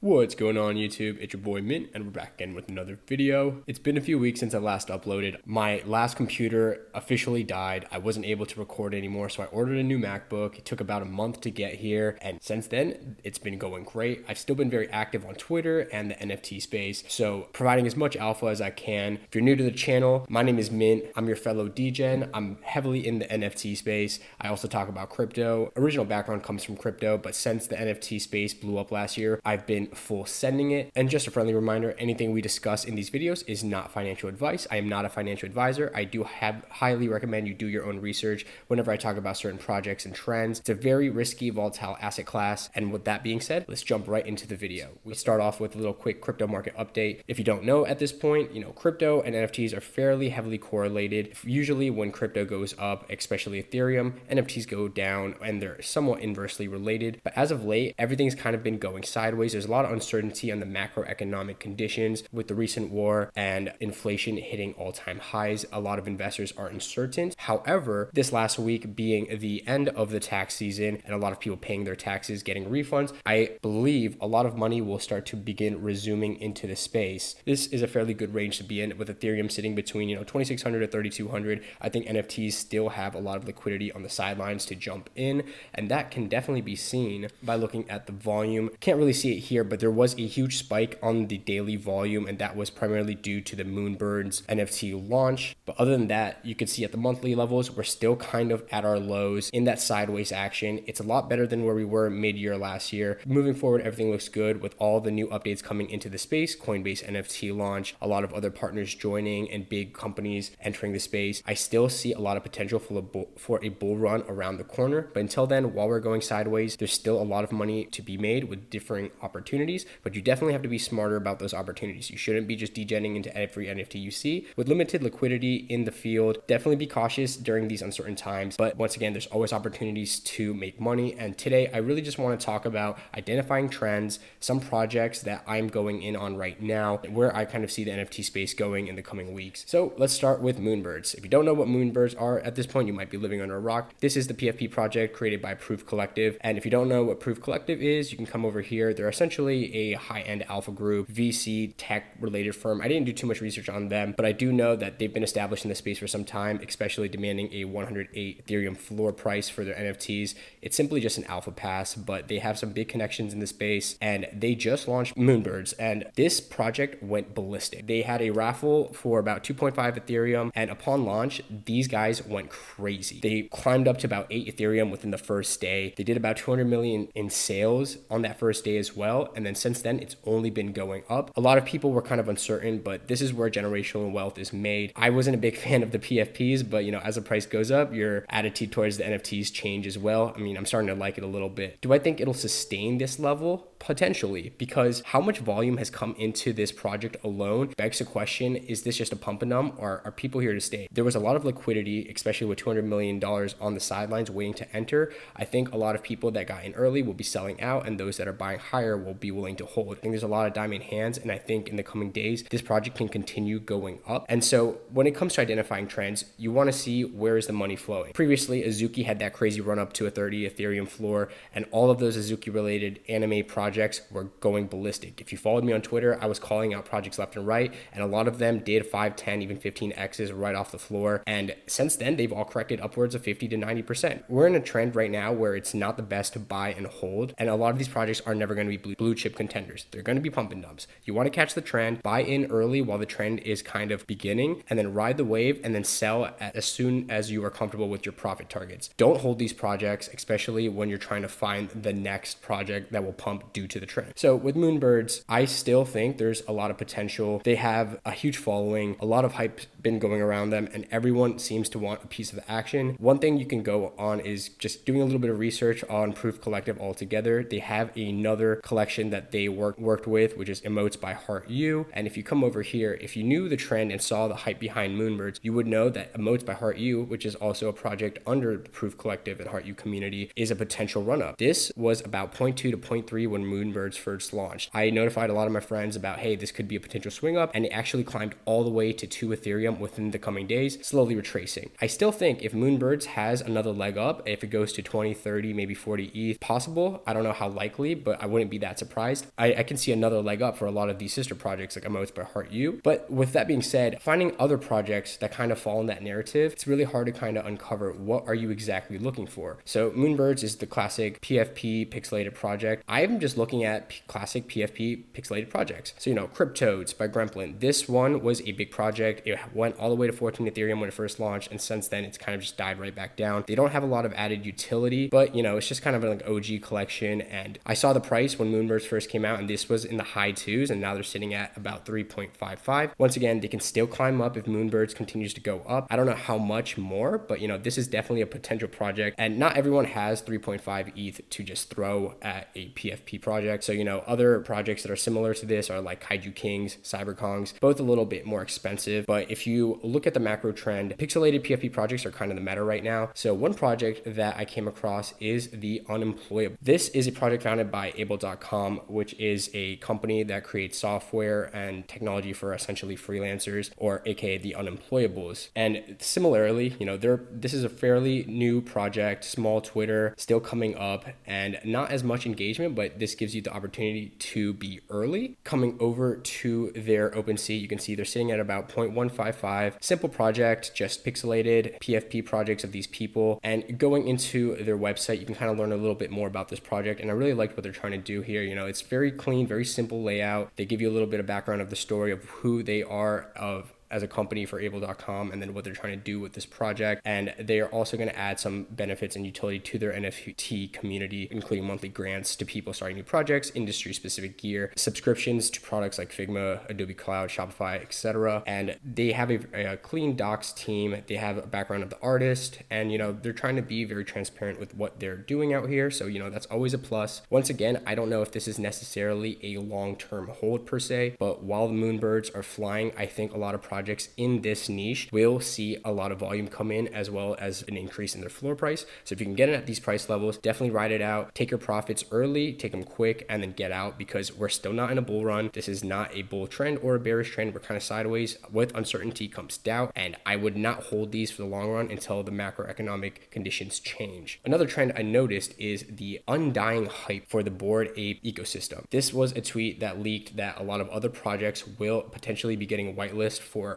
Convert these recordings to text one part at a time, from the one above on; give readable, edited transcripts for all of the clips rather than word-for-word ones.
What's going on YouTube? It's your boy Mint and we're back again with another video. It's been a few weeks since I last uploaded. My last computer officially died. I wasn't able to record anymore, so I ordered a new MacBook. It took about a month to get here, and since then it's been going great. I've still been very active on Twitter and the NFT space, so providing as much alpha as I can. If you're new to the channel, my name is Mint. I'm your fellow DGen. I'm heavily in the NFT space. I also talk about crypto. Original background comes from crypto, but since the NFT space blew up last year, I've been full sending it. And just a friendly reminder, anything we discuss in these videos is not financial advice. I am not a financial advisor. I do highly recommend you do your own research whenever I talk about certain projects and trends. It's a very risky, volatile asset class. And with that being said, let's jump right into the video. We start off with a little quick crypto market update. If you don't know at this point, crypto and NFTs are fairly heavily correlated. Usually when crypto goes up, especially Ethereum, NFTs go down, and they're somewhat inversely related. But as of late, everything's kind of been going sideways. There's a lot of uncertainty on the macroeconomic conditions with the recent war and inflation hitting all-time highs. A lot of investors are uncertain. However, this last week being the end of the tax season and a lot of people paying their taxes, getting refunds, I believe a lot of money will start to begin resuming into the space. This is a fairly good range to be in, with Ethereum sitting between 2,600 to 3,200. I think NFTs still have a lot of liquidity on the sidelines to jump in, and that can definitely be seen by looking at the volume. Can't really see it here, but there was a huge spike on the daily volume, and that was primarily due to the Moonbirds NFT launch. But other than that, you can see at the monthly levels, we're still kind of at our lows in that sideways action. It's a lot better than where we were mid-year last year. Moving forward, everything looks good with all the new updates coming into the space, Coinbase NFT launch, a lot of other partners joining, and big companies entering the space. I still see a lot of potential for a bull run around the corner. But until then, while we're going sideways, there's still a lot of money to be made with differing opportunities, but you definitely have to be smarter about those opportunities. You shouldn't be just degenning into every NFT you see. With limited liquidity in the field, definitely be cautious during these uncertain times. But once again, there's always opportunities to make money. And today, I really just want to talk about identifying trends, some projects that I'm going in on right now, where I kind of see the NFT space going in the coming weeks. So let's start with Moonbirds. If you don't know what Moonbirds are at this point, you might be living under a rock. This is the PFP project created by Proof Collective. And if you don't know what Proof Collective is, you can come over here. They're essentially a high-end alpha group, VC, tech-related firm. I didn't do too much research on them, but I do know that they've been established in the space for some time, especially demanding a 108 Ethereum floor price for their NFTs. It's simply just an alpha pass, but they have some big connections in the space, and they just launched Moonbirds, and this project went ballistic. They had a raffle for about 2.5 Ethereum, and upon launch, these guys went crazy. They climbed up to about 8 Ethereum within the first day. They did about 200 million in sales on that first day as well, and then since then, it's only been going up. A lot of people were kind of uncertain, but this is where generational wealth is made. I wasn't a big fan of the PFPs, but as the price goes up, your attitude towards the NFTs change as well. I'm starting to like it a little bit. Do I think it'll sustain this level? Potentially, because how much volume has come into this project alone begs the question, is this just a pump and dump, or are people here to stay? There was a lot of liquidity, especially with $200 million on the sidelines waiting to enter. I think a lot of people that got in early will be selling out, and those that are buying higher will be willing to hold. I think there's a lot of diamond hands, and I think in the coming days, this project can continue going up. And so when it comes to identifying trends, you want to see where is the money flowing. Previously, Azuki had that crazy run up to a 30 Ethereum floor, and all of those Azuki related anime projects were going ballistic. If you followed me on Twitter, I was calling out projects left and right, and a lot of them did 5, 10, even 15 X's right off the floor. And since then, they've all corrected upwards of 50 to 90%. We're in a trend right now where it's not the best to buy and hold, and a lot of these projects are never going to be blue chip contenders. They're going to be pump and dumps. You want to catch the trend, buy in early while the trend is kind of beginning, and then ride the wave and then sell as soon as you are comfortable with your profit targets. Don't hold these projects, especially when you're trying to find the next project that will pump due to the trend. So with Moonbirds, I still think there's a lot of potential. They have a huge following, a lot of hype been going around them, and everyone seems to want a piece of the action. One thing you can go on is just doing a little bit of research on Proof Collective altogether. They have another collection that they worked with, which is Emotes By Heart You. And if you come over here, if you knew the trend and saw the hype behind Moonbirds, you would know that Emotes By Heart You, which is also a project under the Proof Collective and Heart You community, is a potential run-up. This was about 0.2 to 0.3 when when Moonbirds first launched. I notified a lot of my friends about, hey, this could be a potential swing up, and it actually climbed all the way to 2 Ethereum within the coming days, slowly retracing. I still think if Moonbirds has another leg up, if it goes to 20, 30, maybe 40 ETH, possible. I don't know how likely, but I wouldn't be that surprised. I can see another leg up for a lot of these sister projects like Emotes By Heart You. But with that being said, finding other projects that kind of fall in that narrative, it's really hard to kind of uncover what are you exactly looking for. So Moonbirds is the classic PFP pixelated project. I'm just looking at classic PFP pixelated projects. So, Cryptodes by Gremplin. This one was a big project. It went all the way to 14 Ethereum when it first launched, and since then it's kind of just died right back down. They don't have a lot of added utility, but it's just kind of like OG collection. And I saw the price when Moonbirds first came out, and this was in the high twos, and now they're sitting at about 3.55. Once again, they can still climb up if Moonbirds continues to go up. I don't know how much more, but this is definitely a potential project, and not everyone has 3.5 ETH to just throw at a PFP project. So other projects that are similar to this are like Kaiju Kings, Cyberkongs, both a little bit more expensive. But if you look at the macro trend, pixelated PFP projects are kind of the meta right now. So one project that I came across is the Unemployable. This is a project founded by able.com, which is a company that creates software and technology for essentially freelancers, or aka the Unemployables. And similarly, this is a fairly new project, small Twitter, still coming up, and not as much engagement, but this gives you the opportunity to be early. Coming over to their OpenSea, you can see they're sitting at about 0.155. Simple project, just pixelated PFP projects of these people. And going into their website, you can kind of learn a little bit more about this project. And I really liked what they're trying to do here. It's very clean, very simple layout. They give you a little bit of background of the story of who they are as a company for able.com, and then what they're trying to do with this project. And they are also going to add some benefits and utility to their NFT community, including monthly grants to people starting new projects, industry specific gear, subscriptions to products like Figma, Adobe Cloud, Shopify, etc. And they have a clean docs team. They have a background of the artist, and they're trying to be very transparent with what they're doing out here. So that's always a plus. Once again, I don't know if this is necessarily a long-term hold per se, but while the Moonbirds are flying, I think a lot of projects in this niche will see a lot of volume come in, as well as an increase in their floor price. So if you can get it at these price levels, definitely ride it out. Take your profits early, take them quick, and then get out, because we're still not in a bull run. This is not a bull trend or a bearish trend. We're kind of sideways. With uncertainty comes doubt, and I would not hold these for the long run until the macroeconomic conditions change. Another trend I noticed is the Undying Hype for the Bored Ape ecosystem. This was a tweet that leaked that a lot of other projects will potentially be getting whitelist for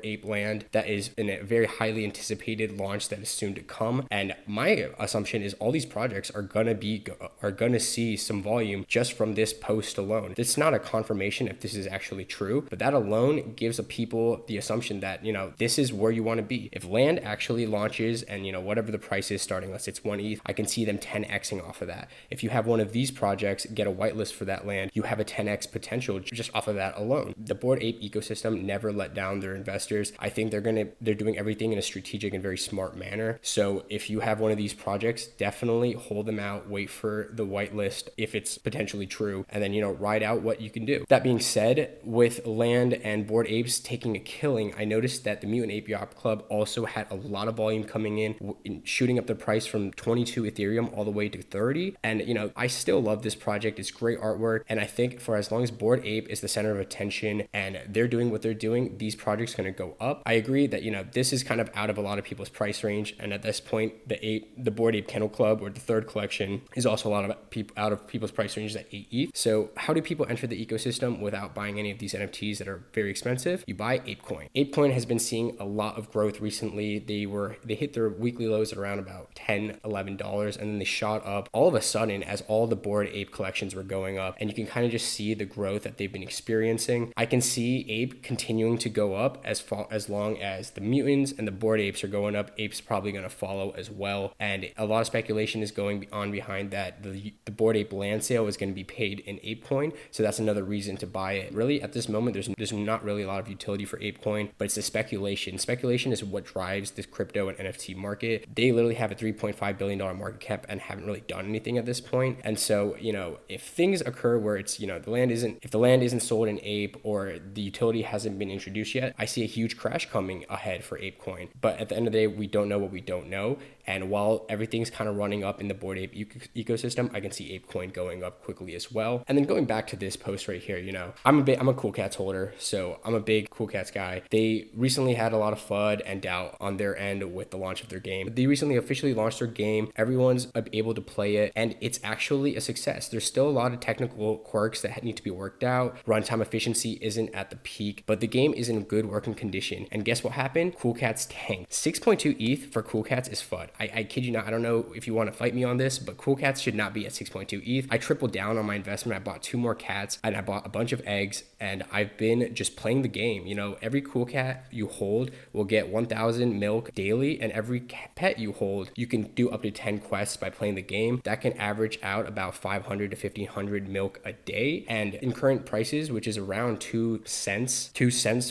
Ape Land. That is in a very highly anticipated launch that is soon to come. And my assumption is all these projects are gonna see some volume just from this post alone. It's not a confirmation if this is actually true, but that alone gives people the assumption that this is where you want to be. If Land actually launches and whatever the price is starting, let's say it's 1 ETH, I can see them 10xing off of that. If you have one of these projects get a whitelist for that land, you have a 10x potential just off of that alone. The Bored Ape ecosystem never let down their investors. I think they're doing everything in a strategic and very smart manner. So if you have one of these projects, definitely hold them out, wait for the whitelist if it's potentially true, and then ride out what you can do. That being said, with Land and Bored Apes taking a killing, I noticed that the Mutant Ape Yacht Club also had a lot of volume coming in, shooting up the price from 22 Ethereum all the way to 30. And I still love this project. It's great artwork, and I think for as long as Bored Ape is the center of attention and they're doing what they're doing, these projects going to go up. I agree that this is kind of out of a lot of people's price range, and at this point the Bored Ape Kennel Club, or the third collection, is also a lot of people out of people's price ranges at 8 ETH. So how do people enter the ecosystem without buying any of these NFTs that are very expensive? You buy Apecoin. Apecoin has been seeing a lot of growth recently. They hit their weekly lows at around about $10-11, and then they shot up all of a sudden as all the Bored Ape collections were going up, and you can kind of just see the growth that they've been experiencing. I can see Ape continuing to go up as long as the mutants and the Bored Apes are going up. Ape's probably going to follow as well, and a lot of speculation is going on behind that. The Bored Ape land sale is going to be paid in Apecoin, so that's another reason to buy it. Really, at this moment, there's not really a lot of utility for Apecoin, but it's the speculation. Speculation is what drives this crypto and NFT market. They literally have a $3.5 billion market cap and haven't really done anything at this point. And so, if things occur where it's, if the land isn't sold in Ape, or the utility hasn't been introduced yet, yet, I see a huge crash coming ahead for Apecoin. But at the end of the day, we don't know what we don't know. And while everything's kind of running up in the Bored Ape ecosystem, I can see Apecoin going up quickly as well. And then going back to this post right here, I'm a Cool Cats holder, so I'm a big Cool Cats guy. They recently had a lot of FUD and doubt on their end with the launch of their game. They recently officially launched their game. Everyone's able to play it, and it's actually a success. There's still a lot of technical quirks that need to be worked out. Runtime efficiency isn't at the peak, but the game is in good working condition. And guess what happened? Cool Cats tanked. 6.2 ETH for Cool Cats is FUD. I kid you not. I don't know if you want to fight me on this, but Cool Cats should not be at 6.2 ETH. I tripled down on my investment. I bought 2 more cats, and I bought a bunch of eggs, and I've been just playing the game. Every Cool Cat you hold will get 1,000 milk daily, and every pet you hold, you can do up to 10 quests by playing the game. That can average out about 500 to 1,500 milk a day, and in current prices, which is around 2 cents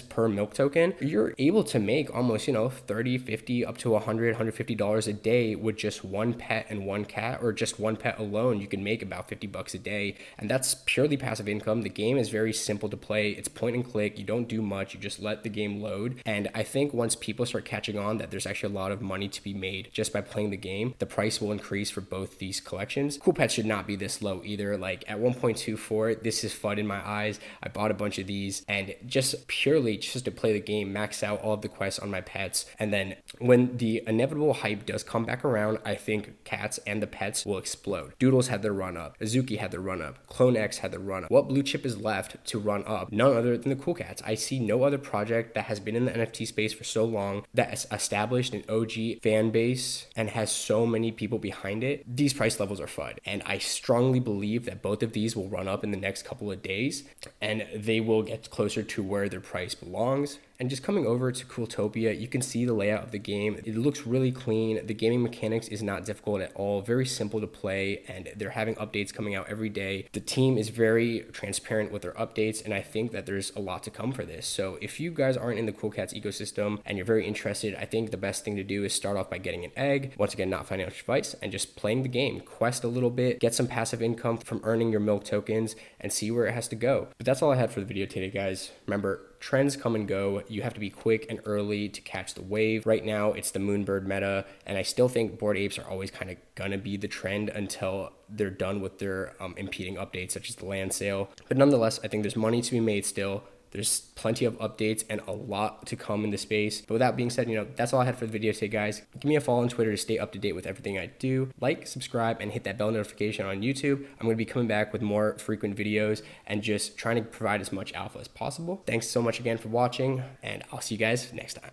per milk token, you're able to make almost 30, 50, up to 100, $150 a day with just one pet and one cat, or just one pet alone. You can make about $50 a day, and that's purely passive income. The game is very simple to play. It's point and click. You don't do much. You just let the game load. And I think once people start catching on that there's actually a lot of money to be made just by playing the game, the price will increase for both these collections. Cool Pets should not be this low either. Like at 1.24, this is FUD in my eyes. I bought a bunch of these, and just purely just to play the game, max out all of the quests on my pets. And then when the inevitable hype does come back around, I think cats and the pets will explode. Doodles had their run up. Azuki had their run up. Clone X had their run up. What blue chip is left to run up? None other than the Cool Cats. I see no other project that has been in the NFT space for so long, that has established an OG fan base and has so many people behind it. These price levels are FUD. And I strongly believe that both of these will run up in the next couple of days, and they will get closer to where their price belongs. And just coming over to Cooltopia, you can see the layout of the game. It looks really clean. The gaming mechanics is not difficult at all. Very simple to play, and they're having updates coming out every day. The team is very transparent with their updates, and I think that there's a lot to come for this. So if you guys aren't in the Cool Cats ecosystem and you're very interested, I think the best thing to do is start off by getting an egg. Once again, not financial advice, and just playing the game. Quest a little bit, get some passive income from earning your milk tokens, and see where it has to go. But that's all I had for the video today, guys. Remember, trends come and go. You have to be quick and early to catch the wave. Right now, it's the Moonbird meta, and I still think Bored Apes are always kind of gonna be the trend until they're done with their impeding updates, such as the land sale. But nonetheless, I think there's money to be made still. There's plenty of updates and a lot to come in the space. But with that being said, that's all I had for the video today, guys. Give me a follow on Twitter to stay up to date with everything I do. Like, subscribe, and hit that bell notification on YouTube. I'm going to be coming back with more frequent videos and just trying to provide as much alpha as possible. Thanks so much again for watching, and I'll see you guys next time.